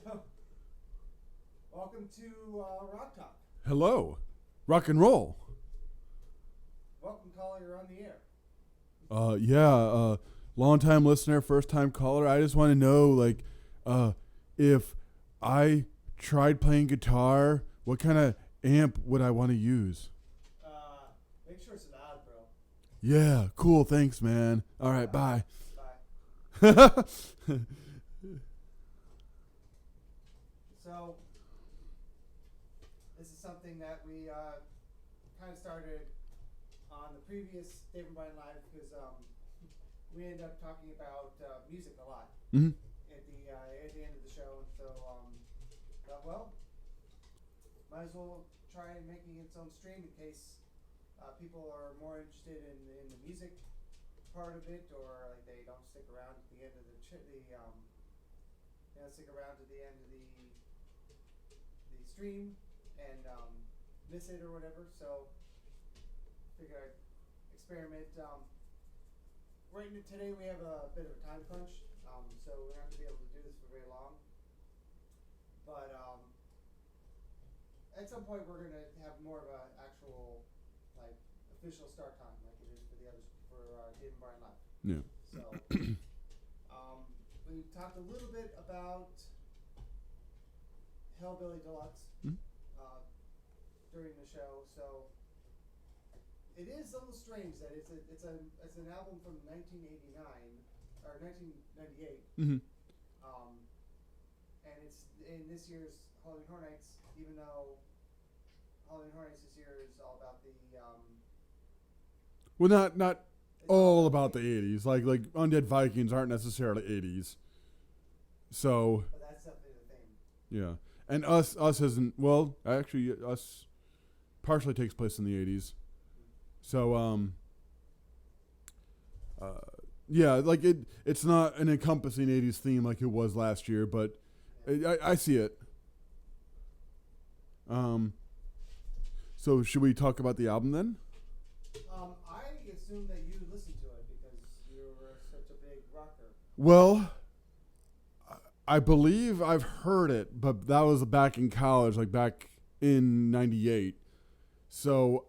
So, welcome to Rock Talk. Hello. Rock and roll. Welcome, caller. You're on the air. Long time listener, first time caller. I just want to know, if I tried playing guitar, what kind of amp would I want to use? Make sure it's loud, bro. Yeah, cool. Thanks, man. All right, bye. Bye. So, this is something that we kind of started on the previous Dave and Brian Live because we ended up talking about music a lot hmm at the end of the show. And so, thought, well, might as well try making its own stream in case people are more interested in the music part of it, or like they don't stick around at the end of stick around to the end of the stream and miss it or whatever. So figure I'd experiment. Today we have a bit of a time crunch, so we're not gonna be able to do this for very long. But at some point we're gonna have more of an actual like official start time, like it is for the others for Dave and Brian Live. Yeah. So we talked a little bit about Hellbilly Deluxe Mhm. during the show. So it is a little strange that it's an album from 1989 or 1998, hmm and it's in this year's Halloween Horror Nights. Even though Halloween Horror Nights this year is all about the Well, not it's all about the 80s. Like Undead Vikings aren't necessarily 80s. So, but that's definitely the theme. yeah. And us isn't, well, actually, us partially takes place in the 80s. So, yeah, like it's not an encompassing 80s theme like it was last year, but I see it. So should we talk about the album then? I assume that you listened to it because you were such a big rocker. Well, I believe I've heard it, but that was back in college, like back in '98. So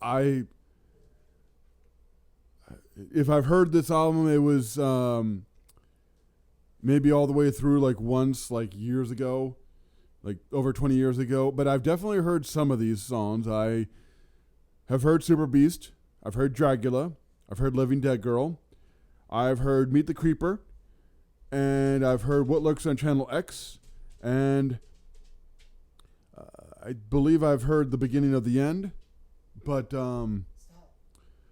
if I've heard this album, it was maybe all the way through like once, like years ago, like over 20 years ago. But I've definitely heard some of these songs. I have heard Super Beast. I've heard Dragula. I've heard Living Dead Girl. I've heard Meet the Creeper. And I've heard What Lurks on Channel X. And I believe I've heard The Beginning of the End. But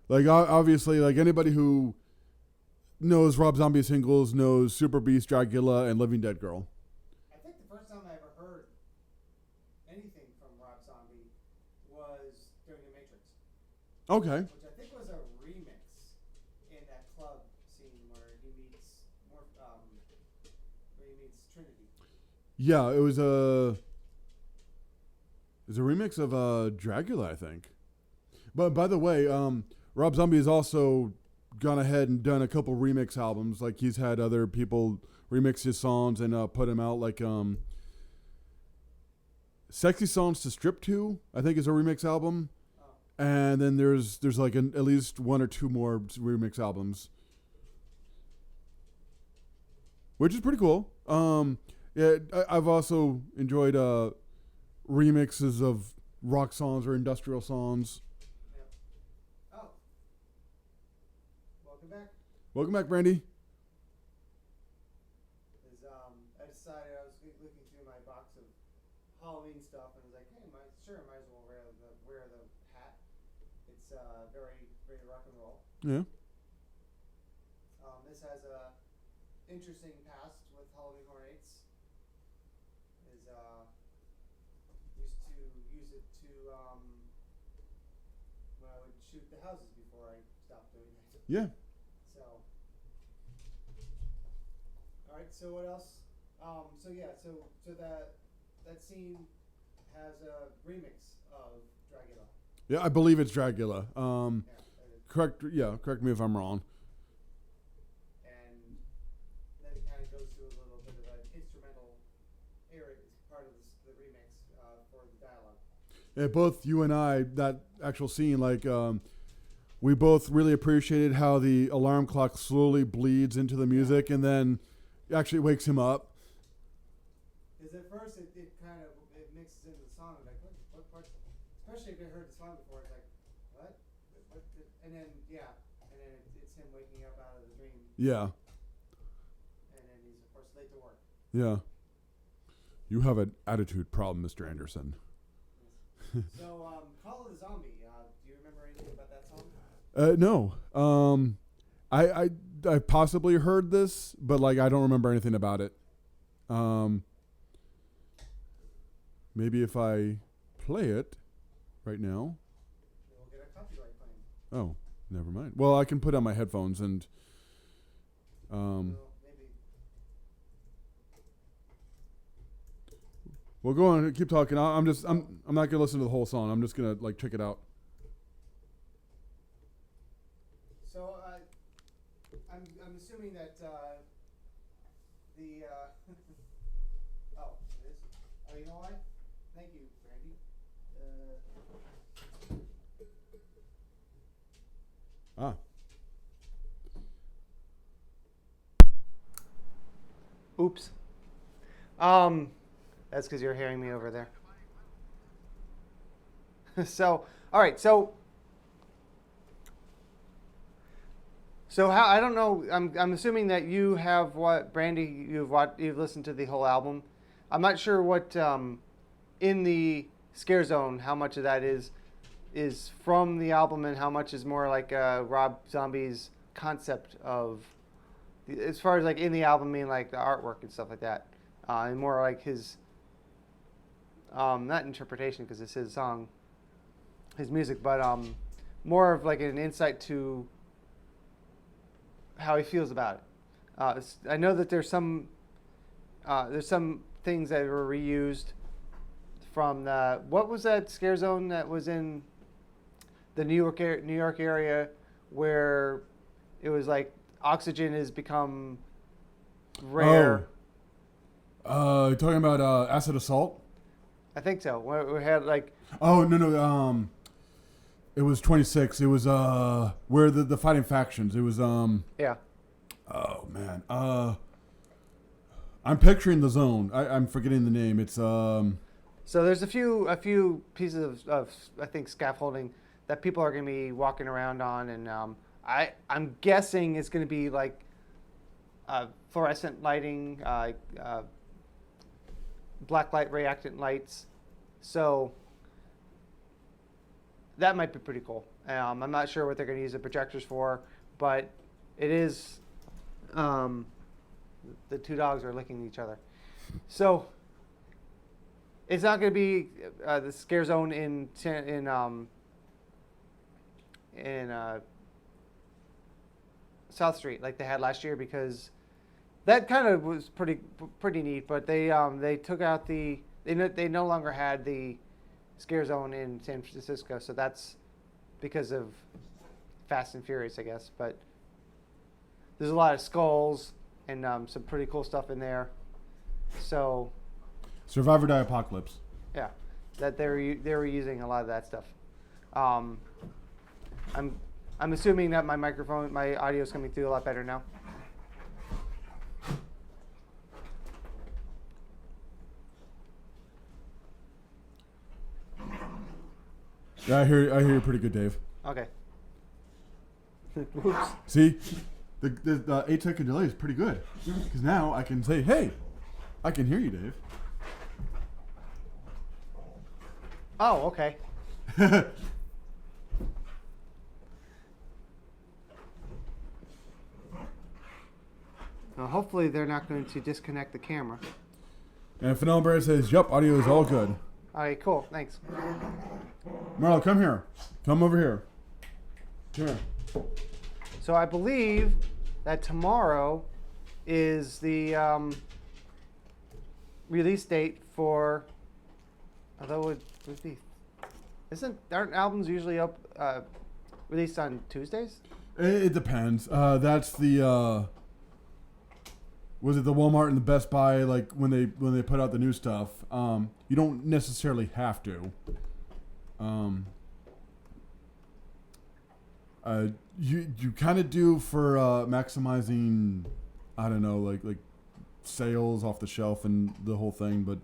like obviously, like anybody who knows Rob Zombie singles knows Super Beast, Dragula, and Living Dead Girl. I think the first time I ever heard anything from Rob Zombie was during The Matrix, Okay. which I think was a remix in that club scene where he meets Trinity. Yeah, it was a remix of Dragula, I think. But by the way, Rob Zombie has also gone ahead and done a couple remix albums. Like he's had other people remix his songs and put them out. Like "Sexy Songs to Strip To," I think is a remix album. Oh, And then there's like at least one or two more remix albums, which is pretty cool. Yeah, I've also enjoyed remixes of rock songs or industrial songs. yep. Oh, welcome back. Welcome back, Brandy. I decided I was looking through my box of Halloween stuff and was like, hey, might as well wear the hat. It's very very rock and roll. Yeah. This has a interesting past with Halloween Horror Nights. Is used to use it to when I would shoot the houses before I stopped doing that. Yeah. So, all right. So what else? So yeah. So that scene has a remix of Dragula. Yeah, I believe it's Dragula. Yeah. Correct. Yeah, correct me if I'm wrong. And then it kind of goes through a little bit of an hear it as part of the remix for the dialogue. Yeah, both you and I, that actual scene, like, we both really appreciated how the alarm clock slowly bleeds into the music and then actually wakes him up. Because at first it kind of it mixes into the song, like what parts, especially if you heard the song before, it's like what, and then it's him waking up out of the dream, Yeah. and then he's of course late to work. Yeah. You have an attitude problem, Mr. Anderson. So Call of the Zombie. Do you remember anything about that song? No. I possibly heard this, but like I don't remember anything about it. Maybe if I play it right now. We'll get a copyright claim. Oh, never mind. Well, I can put on my headphones and Well, maybe. Well, go on, keep talking. I'm not gonna listen to the whole song. I'm just gonna like check it out. So I'm assuming that the oh it is. Oh, you know what? Thank you, Randy. Oops. That's because you're hearing me over there. So, all right. So how, I don't know. I'm assuming that you have Brandy. You've listened to the whole album. I'm not sure what in the Scare Zone, how much of that is from the album and how much is more like Rob Zombie's concept of, as far as like in the album, mean like the artwork and stuff like that, and more like his not interpretation because it's his song, his music, but more of like an insight to how he feels about it. I know that there's some things that were reused from the, what was that Scare Zone that was in the New York area where it was like oxygen has become rare. Oh. Talking about Acid Assault? I think so. Where we had like, Oh, no. It was 26. It was where the fighting factions. It was yeah. Oh man. I'm picturing the zone. I'm forgetting the name. It's So there's a few pieces of I think scaffolding that people are going to be walking around on, and I'm guessing it's going to be like fluorescent lighting, black light reactant lights. So that might be pretty cool. I'm not sure what they're going to use the projectors for, but it is. The two dogs are licking each other. So it's not going to be the Scare Zone in South Street like they had last year, because that kind of was pretty neat. But they took out they no longer had the Scare Zone in San Francisco, so that's because of Fast and Furious, I guess. But there's a lot of skulls and some pretty cool stuff in there. So Survivor Die Apocalypse. yeah, that they were using a lot of that stuff. I'm assuming that my audio is coming through a lot better now. Yeah, I hear you pretty good, Dave. Okay. Oops. See, the 8-second delay is pretty good, because now I can say, "Hey, I can hear you, Dave." Oh, okay. Now, hopefully they're not going to disconnect the camera. And Fennell Bear says, "Yup, audio is all good." All right, cool. Thanks. Marlo, come here. Come over here. Come here. So I believe that tomorrow is the release date for. Although it would be, aren't albums usually released on Tuesdays? It depends. That's the was it the Walmart and the Best Buy, like when they put out the new stuff, you don't necessarily have to. You kind of do for maximizing, I don't know, like sales off the shelf and the whole thing, but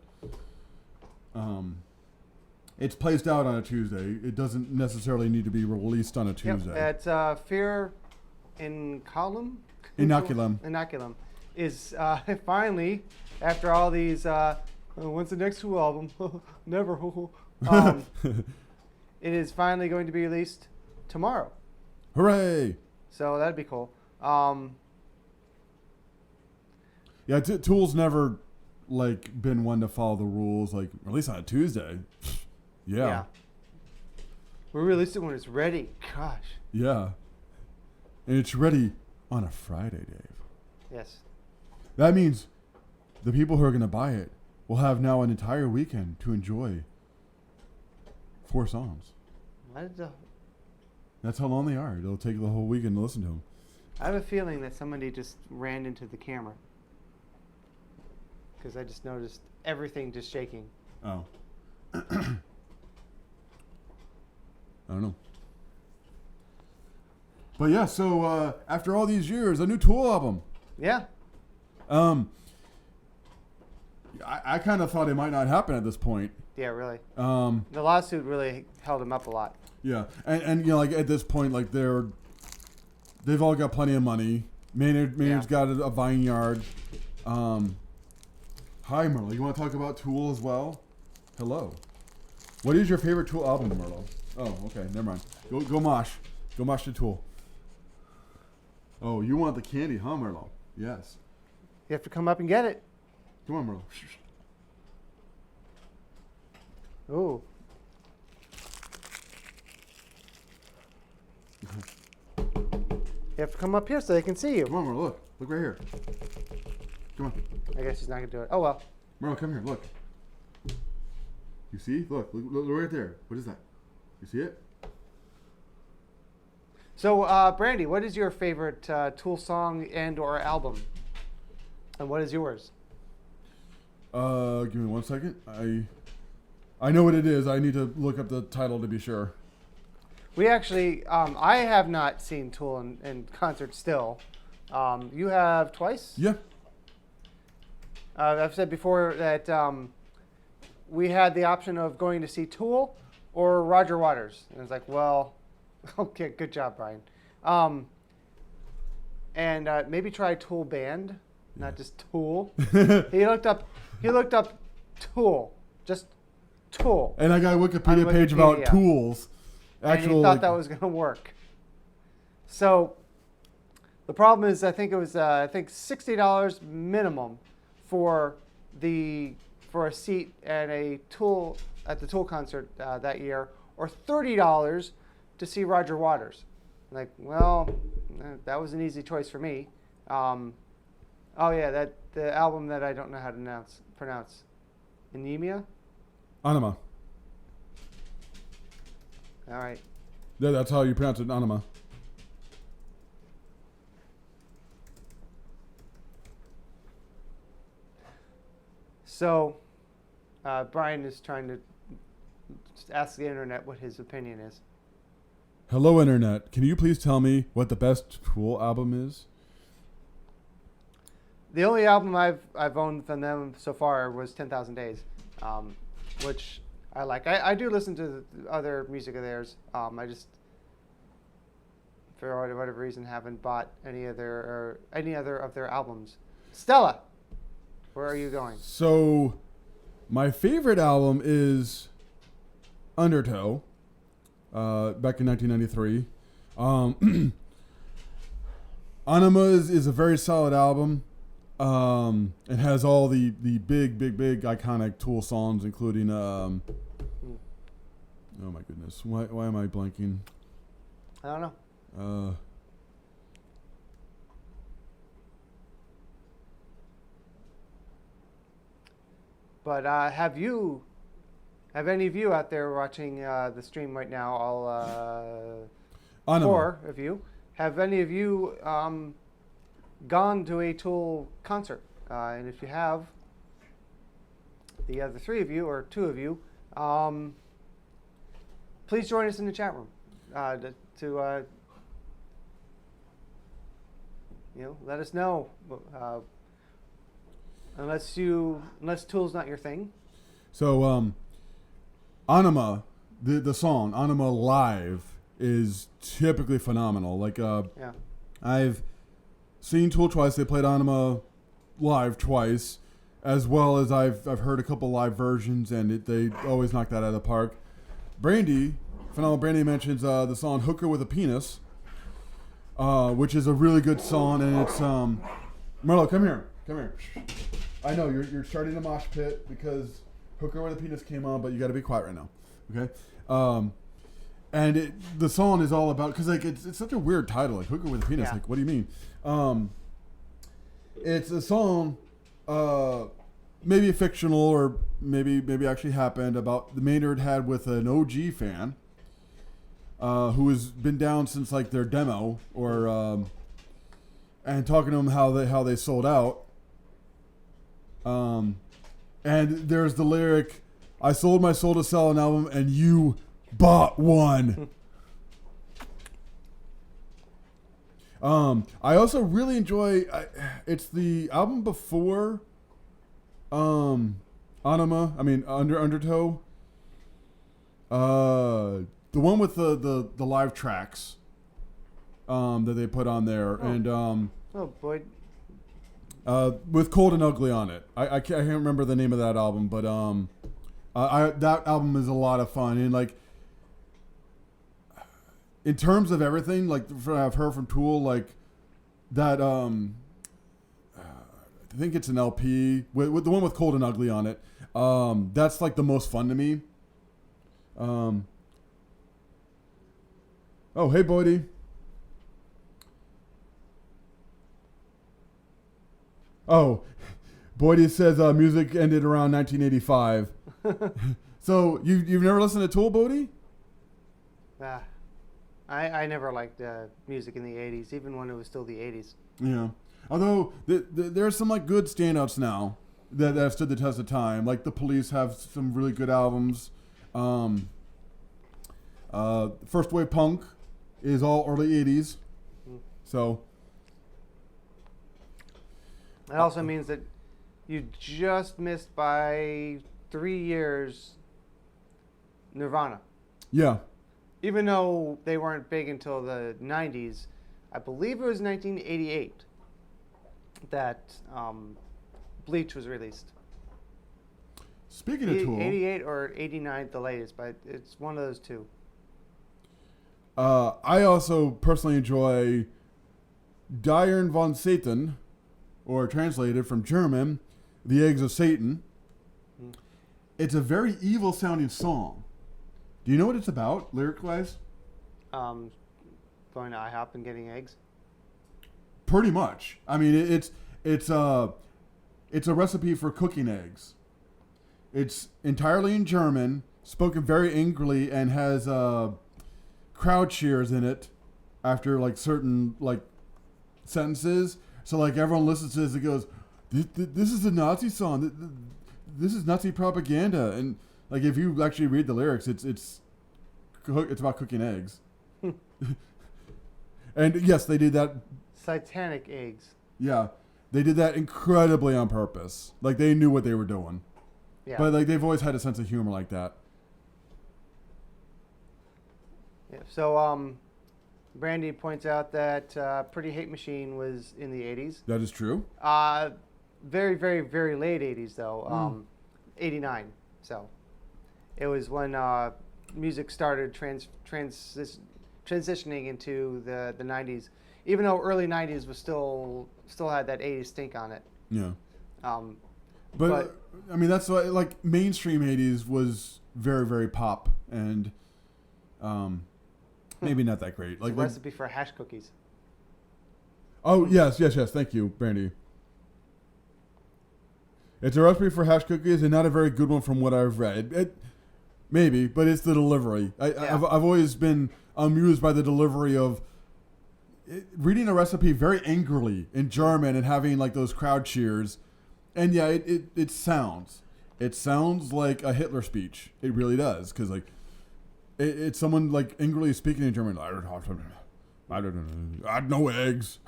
it's placed out on a Tuesday. It doesn't necessarily need to be released on a Tuesday. Yep, it's Fear Inoculum. Inoculum is finally, after all these, when's the next Tool album? Never. It is finally going to be released tomorrow. Hooray! So that'd be cool. Yeah, Tool's never like been one to follow the rules. Like release on a Tuesday. Yeah. We released it when it's ready. Gosh. Yeah. And it's ready on a Friday, Dave. Yes. That means the people who are going to buy it will have now an entire weekend to enjoy 4 songs. That's how long they are. It'll take the whole weekend to listen to them. I have a feeling that somebody just ran into the camera. Because I just noticed everything just shaking. Oh. I don't know. But yeah, so after all these years, a new Tool album. Yeah. I kind of thought it might not happen at this point. Yeah, really. The lawsuit really held him up a lot. Yeah, and you know, like at this point, like they've all got plenty of money. Maynard's got a vineyard. Hi, Merle. You want to talk about Tool as well? Hello. What is your favorite Tool album, Merle? Oh, okay, never mind. Go mosh. Go mosh the Tool. Oh, you want the candy, huh, Merle? Yes. You have to come up and get it. Come on, Merle. Ooh. You have to come up here so they can see you. Come on, Merle. Look. Look right here. Come on. I guess he's not going to do it. Oh, well. Merle, come here. Look. You see? Look right there. What is that? You see it? So, Brandy, what is your favorite Tool song and or album? And what is yours? Give me 1 second. I know what it is. I need to look up the title to be sure. We actually, I have not seen Tool in concert still. You have twice? Yeah. I've said before that we had the option of going to see Tool or Roger Waters. And it's like, well, okay, good job, Brian. And maybe try Tool Band, not just Tool. He looked up Tool, just Tool. And I got a Wikipedia page about tools. And he thought that was going to work. So the problem is, I think it was $60 minimum for a seat at the Tool concert that year, or $30 to see Roger Waters. Like, well, that was an easy choice for me. Oh yeah, the album that I don't know how to pronounce. Anemia? Anima. All right. Yeah, that's how you pronounce it, Anima. So, Brian is trying to just ask the internet what his opinion is. Hello, internet. Can you please tell me what the best Tool album is? The only album I've owned from them so far was 10,000 Days, which I like. I do listen to the other music of theirs. I just, for whatever reason, haven't bought any other of their albums. Stella, where are you going? So, my favorite album is Undertow, back in 1993. Anima is a very solid album. It has all the big iconic Tool songs, including oh my goodness, why am I blanking? I don't know. But have any of you out there watching the stream right now? Anima. 4 of you. Have any of you gone to a Tool concert? And if you have, the other three of you or two of you, please join us in the chat room to let us know. Unless Tool's not your thing. So, Anima, the song Anima Live is typically phenomenal. Like, Yeah. I've seen Tool twice. They played Anima live twice, as well as I've heard a couple live versions, and they always knock that out of the park. Brandy, phenomenal. Brandy mentions the song "Hooker with a Penis," which is a really good song, and it's Merlo, come here. I know you're starting a mosh pit because "Hooker with a Penis" came on, but you got to be quiet right now, okay? And the song is all about, because like it's such a weird title, like "Hooker with a Penis." Yeah. Like, what do you mean? It's a song, maybe fictional or maybe actually happened, about the Maynard had with an OG fan, who has been down since like their demo, or and talking to them how they sold out. And there's the lyric, "I sold my soul to sell an album, and you bought one." I also really enjoy. It's the album before, Anima. I mean, Undertow. The one with the live tracks, that they put on there, and Oh boy. with Cold and Ugly on it. I can't remember the name of that album, but that album is a lot of fun, and like, in terms of everything, like I've heard from Tool, like that. I think it's an LP with the one with Cold and Ugly on it. That's like the most fun to me. Oh, hey, Bodie. Oh, Bodie says music ended around 1985. So you've never listened to Tool, Bodie? I never liked music in the 80s, even when it was still the 80s. Yeah. Although there's some like good standouts now that have stood the test of time. Like the Police have some really good albums. First Wave Punk is all early 80s. So That also means that you just missed by 3 years Nirvana. yeah. Even though they weren't big until the 90s, I believe it was 1988 that Bleach was released. Speaking of Tool, 88 or 89 at the latest, but it's one of those two. I also personally enjoy Dieren von Satan, or translated from German, The Eggs of Satan. It's a very evil sounding song. Do you know what it's about, lyric-wise? Going to IHOP and getting eggs. Pretty much. I mean, it's a recipe for cooking eggs. It's entirely in German, spoken very angrily, and has crowd cheers in it after like certain like sentences. So like everyone listens to this and goes, "This is a Nazi song. This is Nazi propaganda." And like if you actually read the lyrics, it's about cooking eggs. And yes, they did that. Satanic eggs. Yeah, they did that incredibly on purpose. Like they knew what they were doing. Yeah. But like they've always had a sense of humor like that. Yeah. So Brandy points out that Pretty Hate Machine was in the 80s. That is true. Very, very, very late 80s though. 89. So it was when music started transitioning into the 90s. Even though early 90s was still had that 80s stink on it. Yeah. But I mean, that's why, like, mainstream 80s was very, very pop and maybe not that great. It's Like a recipe for hash cookies. Oh, yes. Thank you, Brandy. It's a recipe for hash cookies and not a very good one from what I've read. Maybe, but it's the delivery. I've always been amused by the delivery of reading a recipe very angrily in German and having like those crowd cheers And yeah, it sounds like a Hitler speech. It really does, because like it's someone like angrily speaking in German. I had no eggs.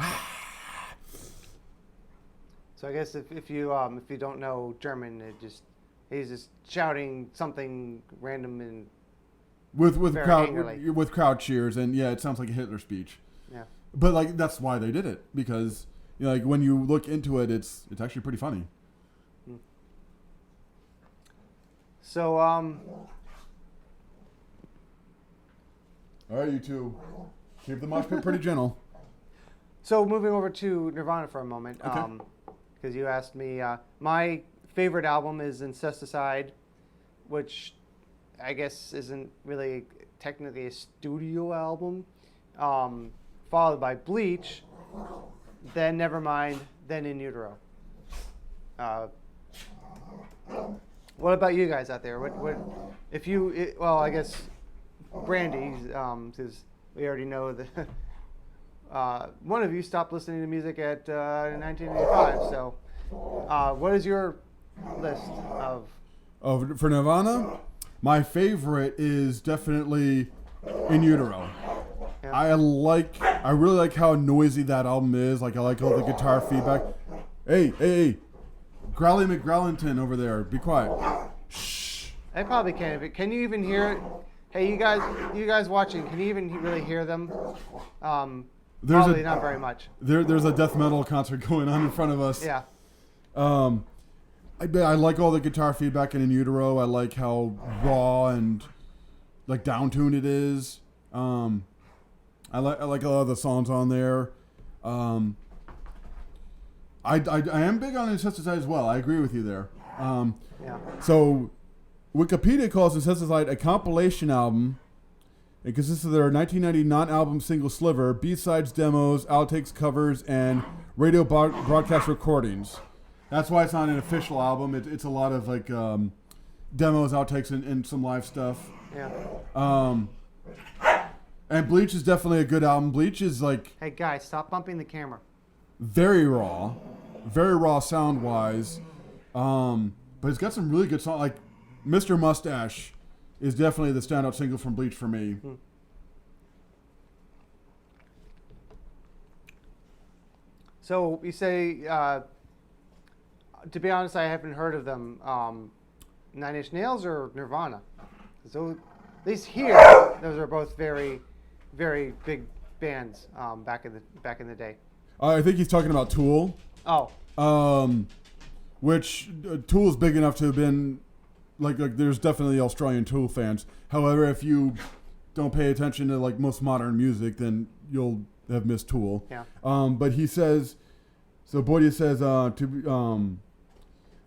So I guess if you don't know German, he's just shouting something random and with very crowd angrily. with crowd cheers, and yeah, it sounds like a Hitler speech. Yeah. But like that's why they did it, because you know, like when you look into it, it's actually pretty funny. So All right, you two, keep the mosh pit pretty gentle. So moving over to Nirvana for a moment, Okay. because you asked me, my favorite album is Incesticide, which I guess isn't really technically a studio album, followed by Bleach, then Nevermind, then In Utero. What about you guys out there? What if you? Well, I guess Brandy, because we already know that. One of you stopped listening to music at 1985. So, what is your list of? Oh, for Nirvana, my favorite is definitely In Utero. Yeah. I really like how noisy that album is. Like I like all the guitar feedback. Hey, Growly McGrowlington over there, be quiet. Shh. I probably can. But can you even hear it? Hey, you guys watching, can you even really hear them? Probably not very much. There's a death metal concert going on in front of us. Yeah. I like all the guitar feedback in Utero. I like how raw and like down-tuned it is. I like a lot of the songs on there. I am big on Incesticide as well. I agree with you there. Yeah. So Wikipedia calls Incesticide a compilation album. It consists of their 1990 non-album single Sliver, B-sides, demos, outtakes, covers, and radio broadcast recordings. That's why it's not an official album. It's a lot of like demos, outtakes, and some live stuff. Yeah. And Bleach is definitely a good album. Bleach is like Hey guys, stop bumping the camera. very raw sound wise. But it's got some really good songs. Like Mr. Mustache is definitely the standout single from Bleach for me. So you say, to be honest, I haven't heard of them. Nine Inch Nails or Nirvana? So at least here, those are both very, very big bands back in the day. I think he's talking about Tool. Oh, Which Tool's big enough to have been like there's definitely Australian Tool fans. However, if you don't pay attention to like most modern music, then you'll have missed Tool. yeah. But he says, so Boydia says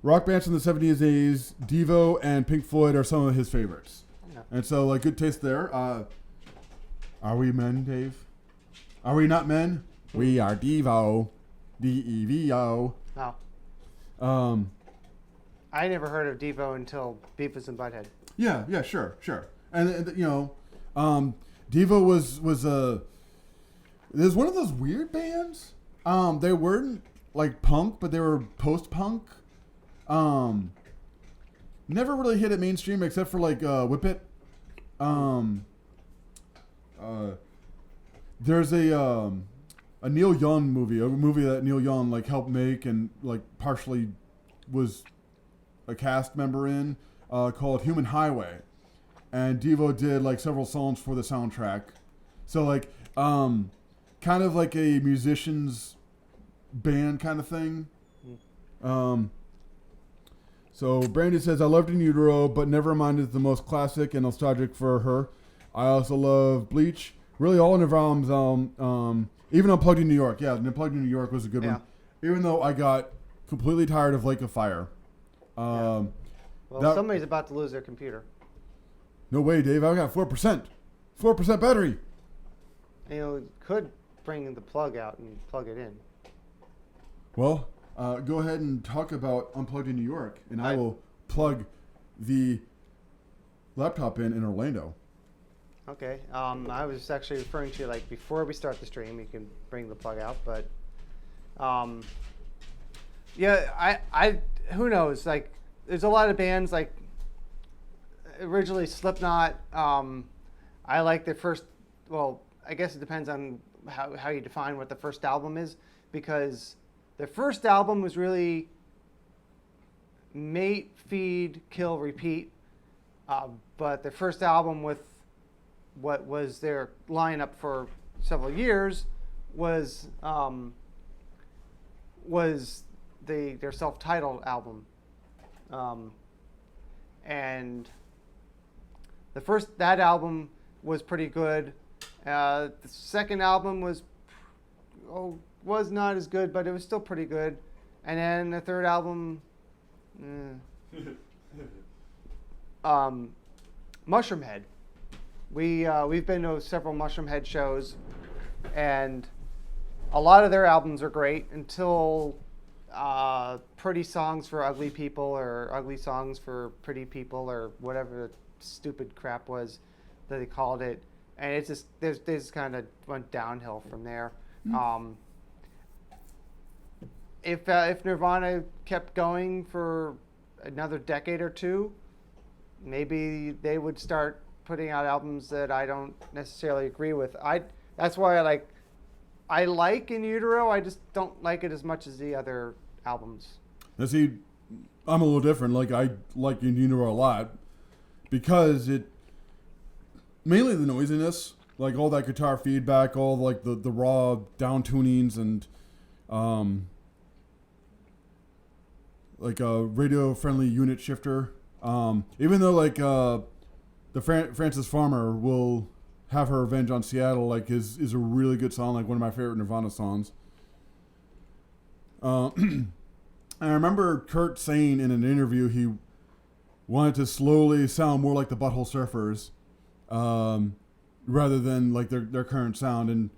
rock bands from the 70s and 80s, Devo and Pink Floyd are some of his favorites. Yeah. And so like good taste there. Are we men, Dave? Are we not men? We are Devo. D-E-V-O. No. I never heard of Devo until Beavis and Butthead. Yeah, sure. And you know, Devo was there's one of those weird bands. They weren't like punk, but they were post-punk. Never really hit it mainstream except for like Whip It. There's a Neil Young movie, a movie that Neil Young like helped make and like partially was a cast member in, called Human Highway, and Devo did like several songs for the soundtrack. So like kind of like a musician's band kind of thing. So Brandy says, I loved In Utero, but Nevermind is the most classic and nostalgic for her. I also love Bleach. Really all Nirvana's even Unplugged in New York. Yeah, Unplugged in New York was a good one. Even though I got completely tired of Lake of Fire. Well, somebody's about to lose their computer. No way, Dave. I got 4%. 4% battery. And, you could bring the plug out and plug it in. Well, go ahead and talk about Unplugged in New York, and I will plug the laptop in Orlando. Okay. I was actually referring to like before we start the stream, you can bring the plug out. But Yeah, I who knows? Like, there's a lot of bands like originally Slipknot. I like their first. Well, I guess it depends on how you define what the first album is, because the first album was really mate, feed, kill, repeat. But the first album with what was their lineup for several years was their self-titled album, and that album was pretty good. The second album was not as good, but it was still pretty good. And then the third album, Mushroomhead. We've been to several Mushroomhead shows, and a lot of their albums are great until Pretty Songs for Ugly People or Ugly Songs for Pretty People or whatever the stupid crap was that they called it. And it's just they just kind of went downhill from there. If Nirvana kept going for another decade or two, maybe they would start putting out albums that I don't necessarily agree with. That's why I like In Utero. I just don't like it as much as the other albums. Now see, I'm a little different. Like, I like In Utero a lot because it mainly the noisiness, like all that guitar feedback, all like the raw down tunings and like a radio friendly unit shifter. Even though like the Frances Farmer will have her revenge on Seattle, like is a really good song, like one of my favorite Nirvana songs. And I remember Kurt saying in an interview he wanted to slowly sound more like the Butthole Surfers, rather than like their current sound. And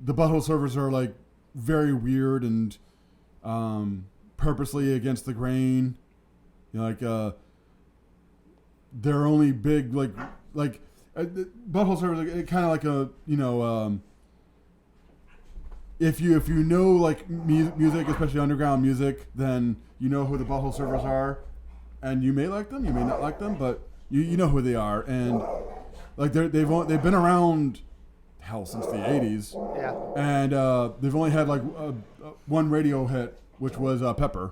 the Butthole Surfers are like very weird and purposely against the grain. You know, like they're only big like Butthole Surfers, kind of like a, you know, if you know like music, especially underground music, then you know who the Butthole Surfers are, and you may like them, you may not like them, but you know who they are. And like they've been around hell since the 80s. Yeah. And they've only had like one radio hit, which was Pepper.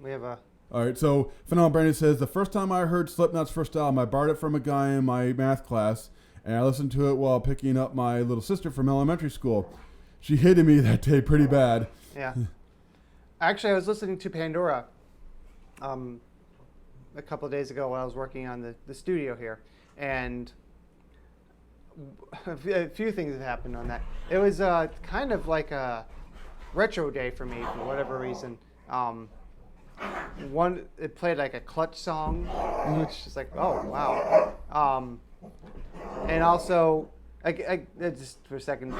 We have a. All right, so Phenomenal Brandon says, the first time I heard Slipknot's first album, I borrowed it from a guy in my math class, and I listened to it while picking up my little sister from elementary school. She hated me that day pretty bad. Yeah. Actually, I was listening to Pandora a couple of days ago while I was working on the studio here, and a few things have happened on that. It was kind of like a retro day for me for whatever reason. It played like a Clutch song, which is like, oh wow. And also, I just for a second,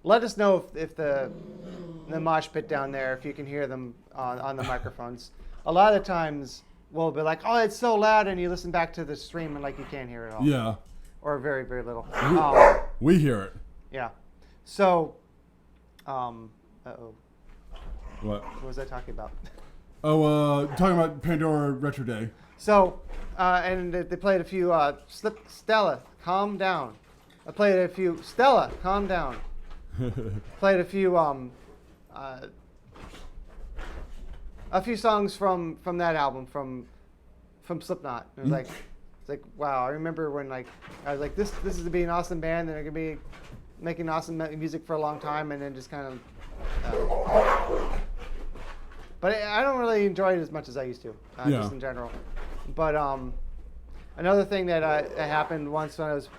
let us know if the mosh pit down there, if you can hear them on the microphones. A lot of times we'll be like, oh, it's so loud, and you listen back to the stream and like you can't hear it all. Yeah. Or very, very little. We hear it. Yeah. So, uh-oh. What was I talking about? Oh, talking about Pandora Retro Day. So, and they played a few, Stella, calm down. I played a few, Stella, calm down. Played a few songs from that album, from Slipknot. It was like, it's like, wow, I remember when I was like, this is to be an awesome band, and they're going to be making awesome music for a long time, and then just kind of... But I don't really enjoy it as much as I used to, just in general. But another thing that happened once when I was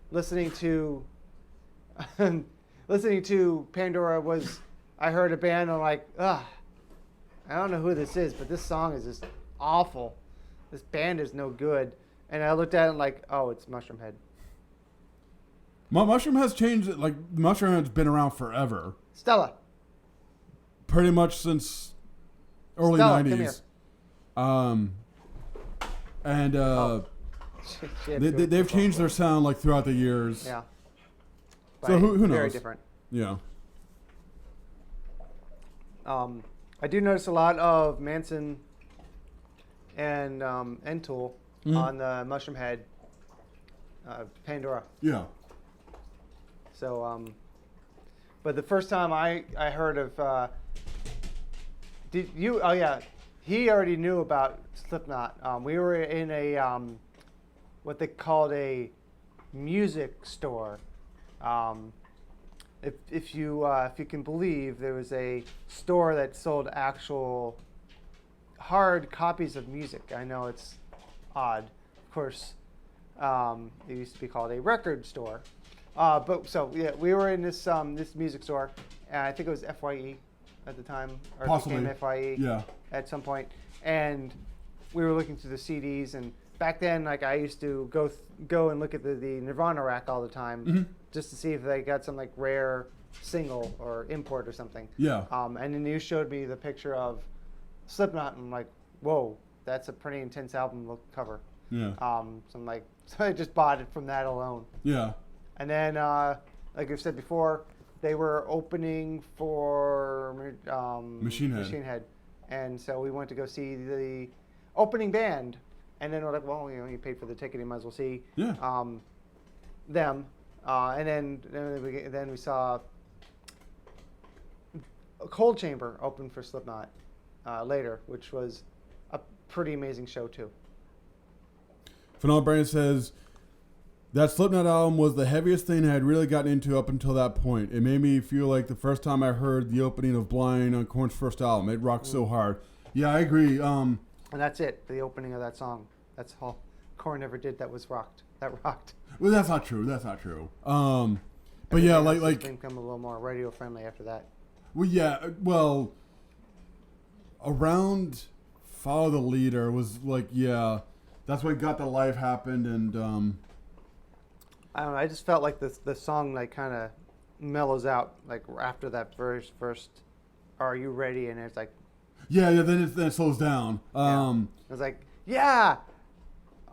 listening to Pandora was I heard a band and I'm like, ugh, I don't know who this is, but this song is just awful. This band is no good. And I looked at it and like, oh, it's Mushroomhead. Mushroom has changed. Like, Mushroom has been around forever. Stella. Pretty much since early Stella, 90s. And they've changed their sound like throughout the years. Yeah. So who knows? Very different. Yeah. I do notice a lot of Manson and Tool on the Mushroom Head Pandora. Yeah. So, but the first time I heard of, did you? Oh yeah, he already knew about Slipknot. We were in a what they called a music store. If you can believe, there was a store that sold actual hard copies of music. I know it's odd, of course. It used to be called a record store. But so yeah, we were in this this music store, and I think it was FYE at the time, or Possibly. it became FYE Yeah. at some point. And we were looking through the CDs, and back then, like I used to go and look at the Nirvana rack all the time, just to see if they got some like rare single or import or something. Yeah. And then you showed me the picture of Slipknot, and I'm like, whoa, that's a pretty intense album look cover. Yeah. So I'm like, so I just bought it from that alone. Yeah. And then, like I've said before, they were opening for Machine Head. Machine Head. And so we went to go see the opening band. And then we're like, well, you paid for the ticket, you might as well see Yeah. them. And then we saw Cold Chamber open for Slipknot later, which was a pretty amazing show too. Phenomenal Brand says, that Slipknot album was the heaviest thing I had really gotten into up until that point. It made me feel like the first time I heard the opening of Blind on Korn's first album. It rocked so hard. Yeah, I agree. And that's it, the opening of that song. That's all Korn ever did that was rocked. That rocked. Well, that's not true. That's not true. But Everything yeah, else has like become a little more radio friendly after that. well, yeah, well, around Follow the Leader was like, yeah, that's what got the life happened, and I don't know. I just felt like the song like kind of mellows out like after that first. Are you ready? And it's like, yeah, then it slows down. I was like, yeah,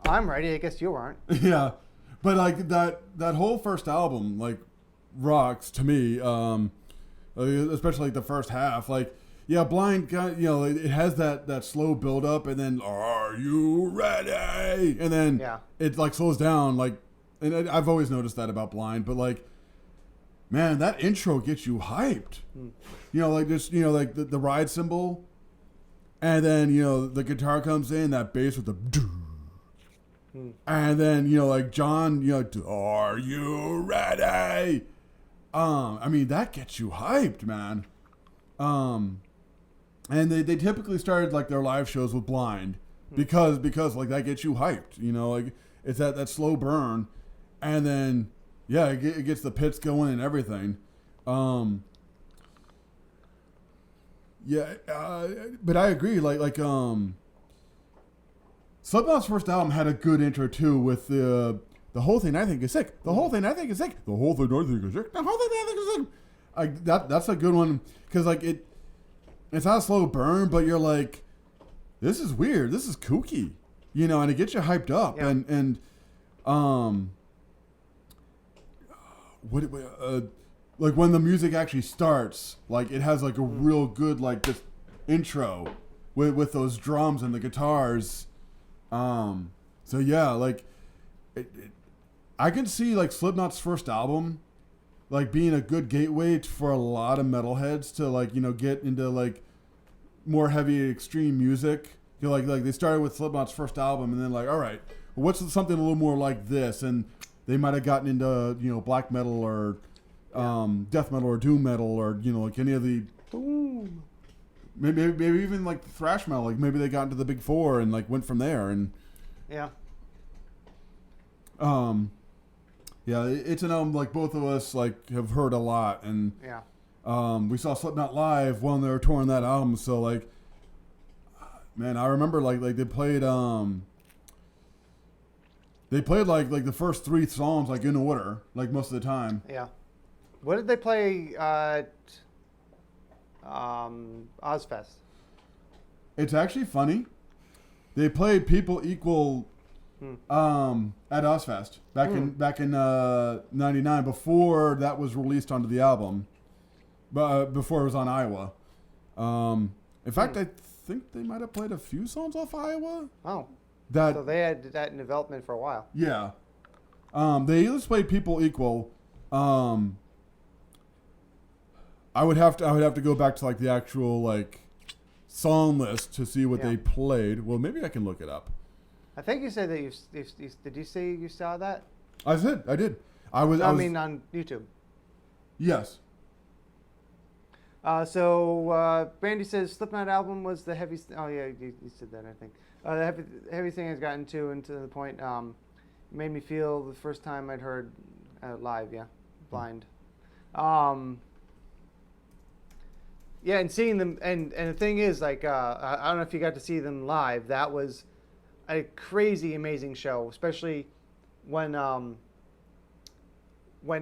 I'm ready. I guess you aren't. Yeah, but like that whole first album like rocks to me, especially like the first half. Like, yeah, Blind got, it has that slow build up, and then are you ready? And then it like slows down like. And I've always noticed that about Blind, but like, man, that intro gets you hyped. Like this, like the ride cymbal, and then the guitar comes in, that bass with the, and then like John, are you ready? I mean that gets you hyped, man. And they typically started like their live shows with Blind because like that gets you hyped. Like it's that slow burn. And then, yeah, it gets the pits going and everything. But I agree. Like Slipknot's first album had a good intro too, with the whole thing I think is sick. The whole thing I think is sick. The whole thing I think is sick. The whole thing I think is sick. Like that's a good one because like it's not a slow burn, but you're like, this is weird. This is kooky, and it gets you hyped up and. Like when the music actually starts, like it has like a real good like this intro with those drums and the guitars. So yeah, like I can see like Slipknot's first album like being a good gateway for a lot of metalheads to like get into like more heavy extreme music. Like they started with Slipknot's first album and then like, all right, what's something a little more like this? And they might have gotten into black metal or death metal or doom metal or like any of the maybe even like thrash metal. Like maybe they got into the big four and like went from there. And it's an album like both of us like have heard a lot. And we saw Slipknot live when they were touring that album. So like, man, I remember like they played like the first three songs like in order, like most of the time. Yeah. What did they play at Ozfest? It's actually funny. They played People Equal at Ozfest back in '99 before that was released onto the album, but before it was on Iowa. In fact, I think they might have played a few songs off Iowa. Oh, That so they had that in development for a while. yeah. They just played People Equal. I would have to go back to like the actual like song list to see what Yeah. they played. Well, maybe I can look it up. I think you said that you did you say you saw that? I did. I was on YouTube. yes. So Brandy says Slipknot album was the heavy. Oh yeah, you said that I think. The heavy thing has gotten to the point. Made me feel the first time I'd heard live. Yeah, Blind. Yeah, and seeing them, and the thing is, like, I don't know if you got to see them live. That was a crazy, amazing show, especially when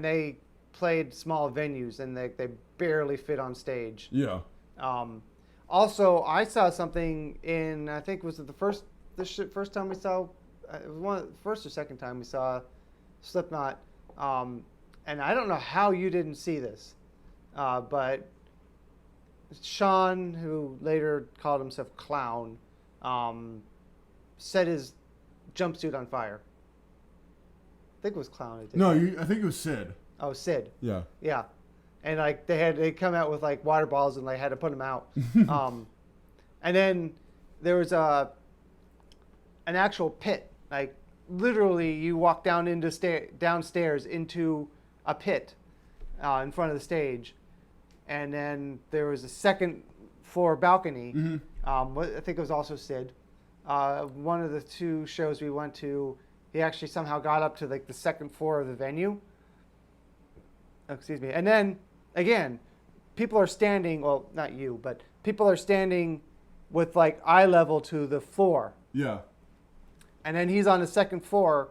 they played small venues and they barely fit on stage. Yeah. Also, I saw something in, I think was it the first time we saw, it was first or second time we saw Slipknot, and I don't know how you didn't see this, but Sean, who later called himself Clown, set his jumpsuit on fire. I think it was Clown. Who did No, that. I think it was Sid. Oh, Sid. Yeah. Yeah, and like they come out with like water balls and like had to put them out. And then there was an actual pit. Like literally, you walk down into downstairs into a pit in front of the stage, and then there was a second floor balcony. I think it was also Sid. One of the two shows we went to, he actually somehow got up to like the second floor of the venue. Oh, excuse me. And then again, people are standing. Well, not you, but people are standing with like eye level to the floor. Yeah. And then he's on the second floor,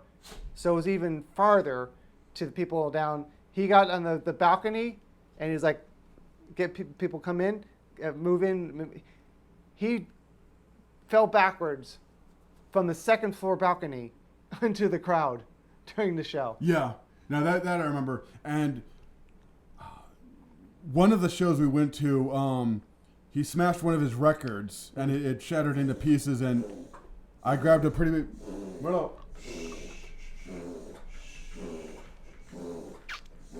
so it was even farther to the people down. He got on the balcony, and he's like, "Get people come in, move in." He fell backwards from the second floor balcony into the crowd during the show. Yeah. Now that I remember. And one of the shows we went to, he smashed one of his records and it shattered into pieces. And I grabbed a pretty big. What up?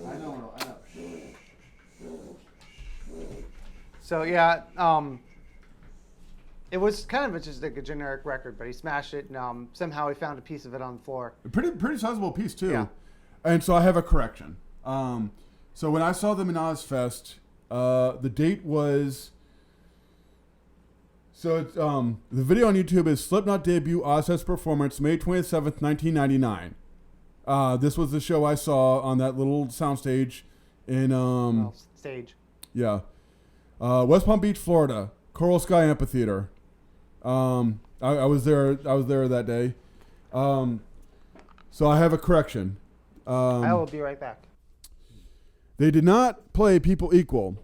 I know. So yeah, it was kind of just like a generic record, but he smashed it, and somehow he found a piece of it on the floor. A pretty sizable piece too. Yeah. And so I have a correction. So when I saw them in Ozfest, the date was. So it's, the video on YouTube is Slipknot debut Ozfest performance May 27th, 1999. This was the show I saw on that little soundstage in Stage. yeah, West Palm Beach, Florida, Coral Sky Amphitheater. I was there. I was there that day. So I have a correction. I will be right back. They did not play People Equal.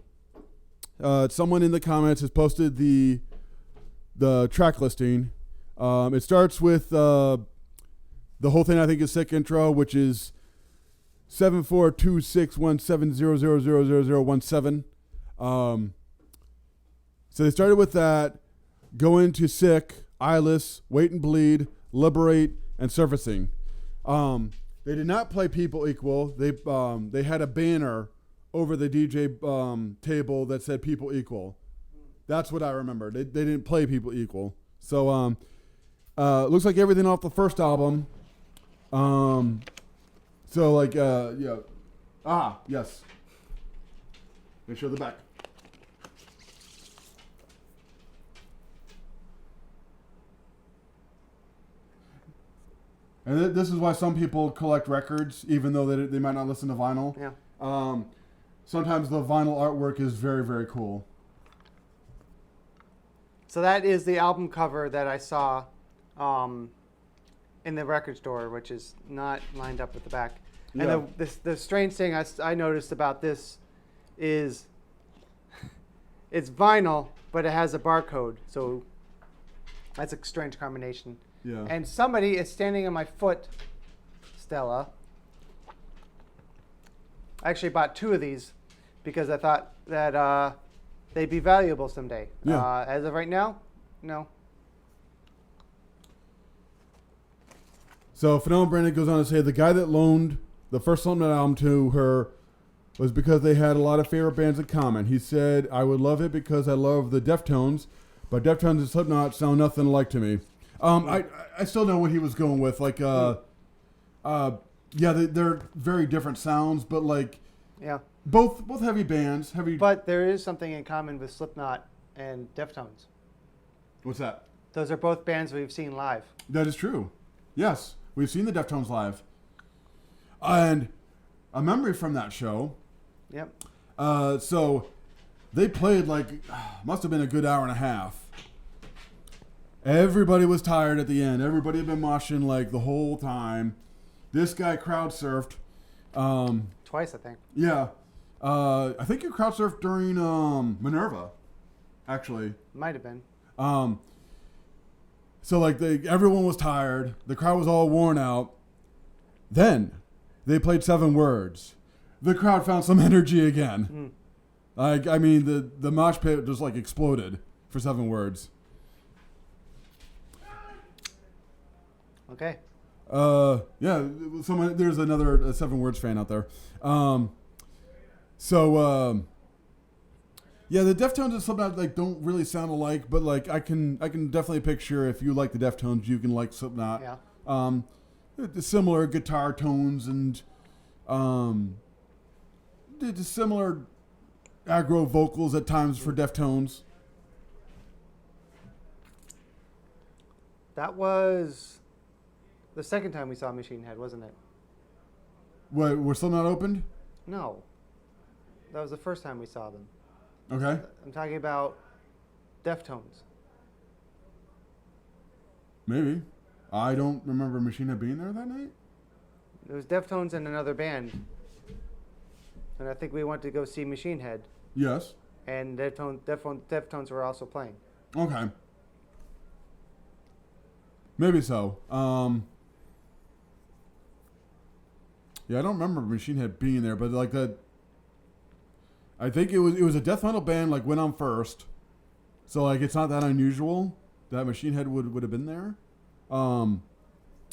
Someone in the comments has posted the track listing. It starts with the whole thing I think is sick intro, which is 74261700000017. So they started with that, go into Sick, Eyeless, Wait and Bleed, Liberate, and Surfacing. They did not play People Equal. They had a banner over the DJ table that said People Equal. That's what I remember. They didn't play People Equal. So looks like everything off the first album. So like yeah. Yes. Make sure the back. And this is why some people collect records, even though they might not listen to vinyl. Yeah. Sometimes the vinyl artwork is very, very cool. So that is the album cover that I saw in the record store, which is not lined up with the back. Yeah. And the strange thing I noticed about this is it's vinyl, but it has a barcode. So that's a strange combination. Yeah. And somebody is standing on my foot, Stella. I actually bought two of these because I thought that they'd be valuable someday. Yeah. As of right now, no. So Fennell Brandon goes on to say the guy that loaned the first Slipknot album to her was because they had a lot of favorite bands in common. He said, I would love it because I love the Deftones, but Deftones and Slipknot sound nothing alike to me. I still know what he was going with. Like, yeah, they're very different sounds, but like, Yeah. both heavy bands. But there is something in common with Slipknot and Deftones. What's that? Those are both bands we've seen live. That is true. Yes, we've seen the Deftones live. And a memory from that show. Yep. So they played like, must have been a good hour and a half. Everybody was tired at the end. Everybody had been moshing like the whole time. This guy crowd surfed. Twice, I think. Yeah. I think you crowd surfed during Minerva, actually. Might have been. So like everyone was tired. The crowd was all worn out. Then they played 7 Words. The crowd found some energy again. Like, I mean, the mosh pit just like exploded for 7 Words. Okay. Yeah, there's another 7 Words fan out there. Yeah, the Deftones and Slipknot like don't really sound alike, but like I can definitely picture if you like the Deftones, you can like Slipknot. Yeah. Similar guitar tones and similar aggro vocals at times for Deftones. That was the second time we saw Machine Head, wasn't it? What, we're still not opened? No. That was the first time we saw them. Okay. I'm talking about Deftones. Maybe. I don't remember Machine Head being there that night. It was Deftones and another band. And I think we went to go see Machine Head. Yes. And Deftones were also playing. Okay. Maybe so. Yeah, I don't remember Machine Head being there, but like that. I think it was a death metal band like went on first, so like it's not that unusual that Machine Head would have been there. I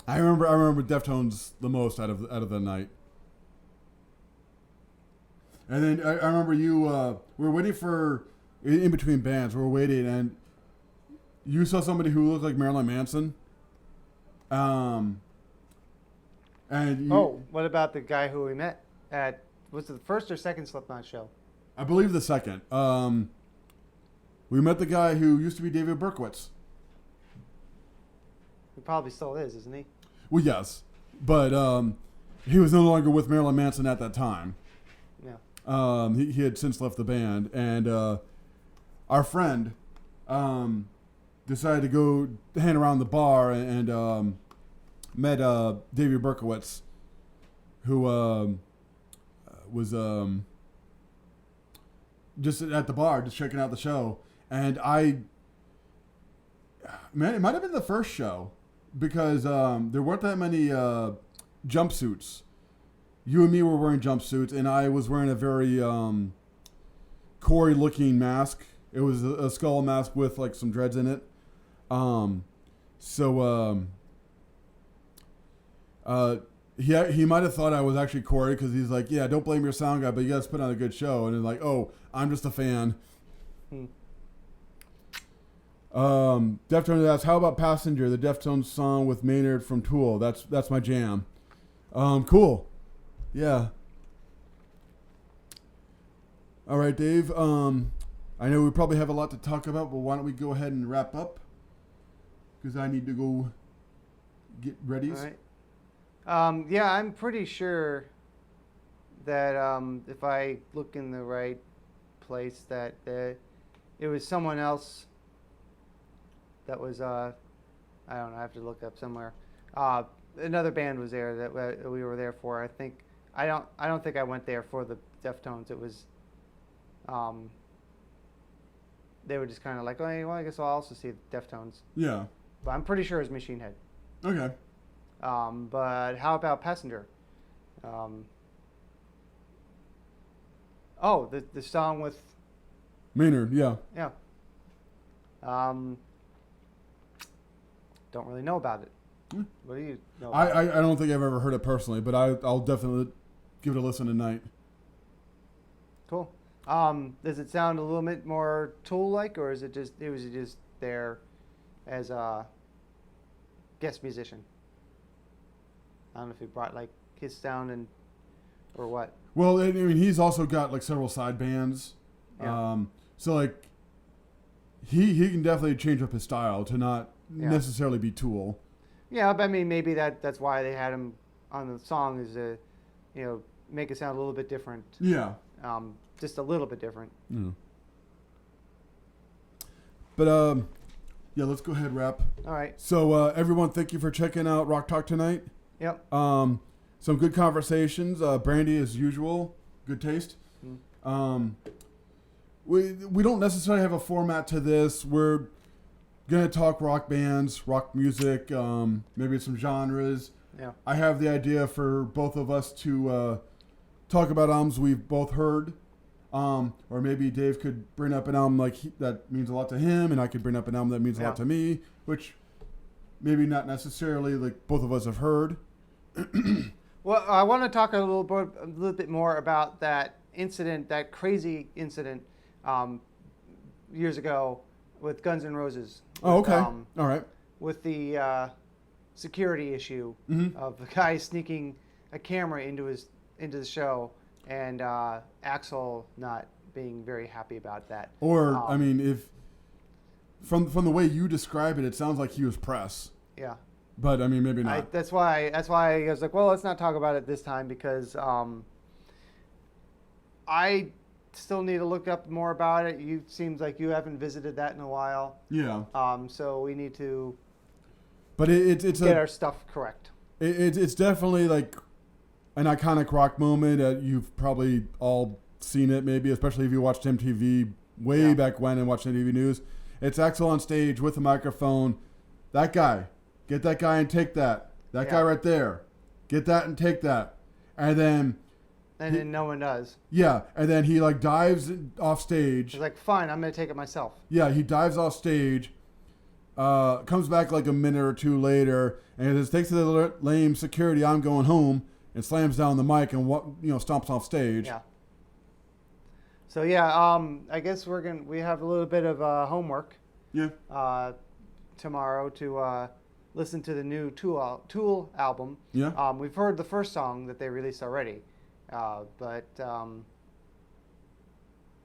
remember Deftones the most out of the night. And then I remember we were waiting for in between bands. We were waiting, and you saw somebody who looked like Marilyn Manson. And what about the guy who we met at, was it the first or second Slipknot show? I believe the second. We met the guy who used to be David Berkowitz. He probably still is, isn't he? Well, yes, but he was no longer with Marilyn Manson at that time. Yeah. He had since left the band, and our friend decided to go hang around the bar and met David Berkowitz, who was just at the bar, just checking out the show. And it might have been the first show because there weren't that many jumpsuits. You and me were wearing jumpsuits, and I was wearing a very Corey-looking mask. It was a skull mask with like some dreads in it. He might have thought I was actually Corey because he's like, yeah, don't blame your sound guy, but you guys put on a good show. And then like, oh, I'm just a fan. Deftones asks, how about Passenger, the Deftones song with Maynard from Tool? That's my jam. Cool. Yeah. All right, Dave. I know we probably have a lot to talk about, but why don't we go ahead and wrap up? Because I need to go get ready. All right. Yeah, I'm pretty sure that if I look in the right place, that it was someone else that was, I don't know, I have to look up somewhere. Another band was there that we were there for. I don't think I went there for the Deftones. It was, they were just kind of like, oh, well, I guess I'll also see the Deftones. Yeah. But I'm pretty sure it was Machine Head. Okay. But how about Passenger? The song with Maynard, yeah. Yeah. Don't really know about it. Hmm. What do you know? I don't think I've ever heard it personally, but I'll definitely give it a listen tonight. Cool. Does it sound a little bit more Tool-like, or is it just there as a guest musician? I don't know if he brought like his sound and or what. Well, I mean, he's also got like several side bands. Yeah. So like he can definitely change up his style to not Yeah. necessarily be Tool. Yeah, but I mean, maybe that's why they had him on the song, is to, make it sound a little bit different. Yeah. Just a little bit different. Yeah. But yeah, let's go ahead and wrap. All right. So everyone, thank you for checking out Rock Talk tonight. Yep. Some good conversations. Brandy, as usual, good taste. Mm. We don't necessarily have a format to this. We're gonna talk rock bands, rock music, maybe some genres. Yeah. I have the idea for both of us to talk about albums we've both heard, or maybe Dave could bring up an album that means a lot to him, and I could bring up an album that means a lot to me, which maybe not necessarily like both of us have heard. Well, I want to talk a little bit more about that incident, that crazy incident, years ago with Guns N' Roses. Oh, okay. All right. With the security issue Mm-hmm. of the guy sneaking a camera into the show, and Axl not being very happy about that. Or I mean, if from the way you describe it, it sounds like he was press. Yeah. But I mean, maybe not. That's why I was like, well, let's not talk about it this time, because I still need to look up more about it. Seems like you haven't visited that in a while. Yeah. So we need to But it's get our stuff correct. It's definitely like an iconic rock moment. You've probably all seen it, maybe, especially if you watched MTV way back when and watched MTV News. It's Axl on stage with a microphone. That guy. Get that guy and take that. That guy right there. Get that and take that. And then... And then no one does. Yeah, and then he like dives off stage. He's like, fine, I'm going to take it myself. Yeah, he dives off stage, comes back like a minute or two later, and he says, "Thanks to the lame security, I'm going home," and slams down the mic and stomps off stage. Yeah. So I guess we have a little bit of homework. Yeah. Tomorrow to listen to the new Tool album. Yeah. We've heard the first song that they released already, but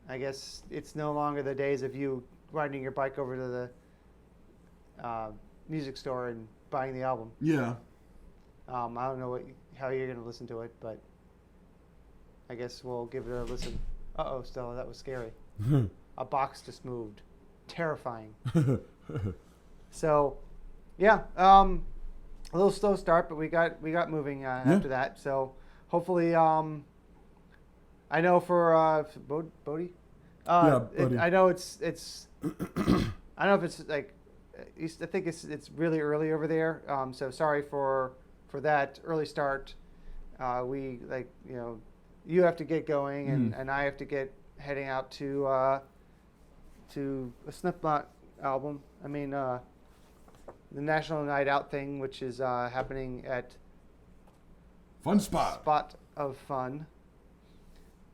I guess it's no longer the days of you riding your bike over to the music store and buying the album. Yeah. I don't know how you're going to listen to it, but I guess we'll give it a listen. Uh-oh, Stella, that was scary. A box just moved. Terrifying. So, yeah, a little slow start, but we got moving after that. So, hopefully, I know for Bodie. Bodie. I know it's. I don't know if it's like. I think it's really early over there. So sorry for that early start. We you have to get going, and I have to get heading out to a Slipknot album. I mean, the National Night Out thing, which is happening at Fun Spot. Spot of Fun.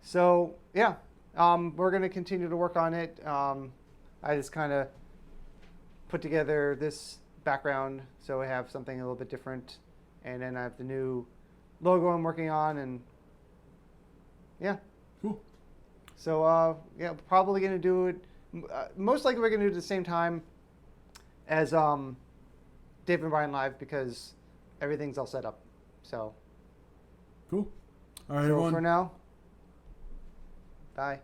So yeah, we're gonna continue to work on it. I just kind of put together this background so I have something a little bit different, and then I have the new logo I'm working on, and yeah. Cool. So probably gonna do it. Most likely we're gonna do it at the same time as Dave and Brian Live, because everything's all set up. So Cool. All right, so everyone. for now, bye.